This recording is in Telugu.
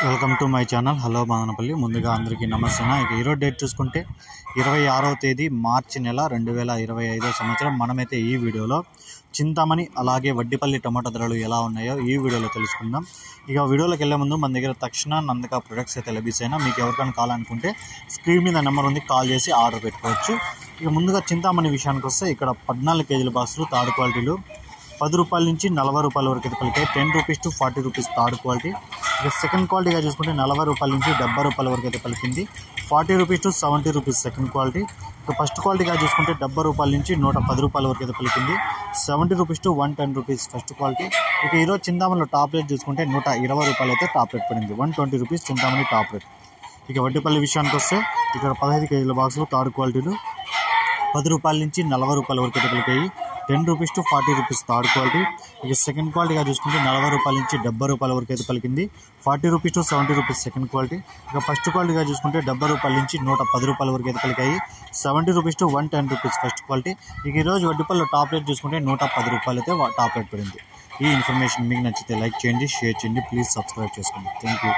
Welcome to my channel. Hello Madanapalle. ముందుగా అందరికీ నమస్తే. ఇక ఈరోజు డేట్ చూసుకుంటే 26వ తేదీ మార్చి నెల 2025 సంవత్సరం. మనమైతే ఈ వీడియోలో చింతామణి అలాగే వడ్డిపల్లి టమాటా ధరలు ఎలా ఉన్నాయో ఈ వీడియోలో తెలుసుకుందాం. ఇక వీడియోలోకి వెళ్ళే ముందు మన దగ్గర తక్షణ నందక ప్రొడక్ట్స్ అయితే లభిస్తాయినా మీకు ఎవరికైనా కావాలనుకుంటే స్క్రీన్ మీద నెంబర్ ఉంది, కాల్ చేసి ఆర్డర్ పెట్టుకోవచ్చు. ఇక ముందుగా చింతామణి విషయానికి వస్తే ఇక్కడ 14 కేజీల బాక్సులు థర్డ్ క్వాలిటీలు 10 రూపాయల నుంచి 40 రూపాయల వరకు అయితే పలికాయి. 10 rupees to 40 rupees third quality. ఇక సెకండ్ క్వాలిటీగా చూసుకుంటే 40 రూపాయల నుంచి 70 రూపాయల వరకు అయితే పలికింది. 40 rupees to 70 rupees second quality. ఇక ఫస్ట్ క్వాలిటీగా చూసుకుంటే 70 రూపాయల నుంచి 110 రూపాయల వరకు అయితే పలికింది. 70 rupees to 110 rupees first quality. ఇక ఈరోజు చింతామణిలో టాప్ రేట్ చూసుకుంటే 120 రూపాయలు అయితే టాప్ రేట్ పడింది. 120 రూపీస్ చింతామణి టాప్ రేట్. ఇక వడ్డిపల్లి విషయానికి వస్తే ఇక్కడ 15 కేజీల బాక్సులు థర్డ్ క్వాలిటీలు 10 రూపాయల నుంచి 40 రూపాయల వరకు అయితే పలికాయి. 10 rupees to 40 rupees third quality. ఇక సెకండ్ క్వాలిటీగా చూసుకుంటే 40 రూపాయల నుంచి 70 రూపాయల వరకు అయితే పలికింది. 40 rupees to 70 rupees second quality. ఇక ఫస్ట్ క్వాలిటీగా చూసుకుంటే 70 రూపాయల నుంచి 110 రూపాయల వరకు అయితే పలికాయి. 70 rupees to 110 rupees first quality. ఇక ఈరోజు వడ్డిపల్లిలో టాప్ రేట్ చూసుకుంటే 110 రూపాయలు అయితే టాప్ రేట్ పడింది. ఈ ఇన్ఫర్మేషన్ మీకు నచ్చితే లైక్ చేయండి, షేర్ చేయండి, ప్లీజ్ సబ్స్క్రైబ్ చేసుకోండి. Thank you.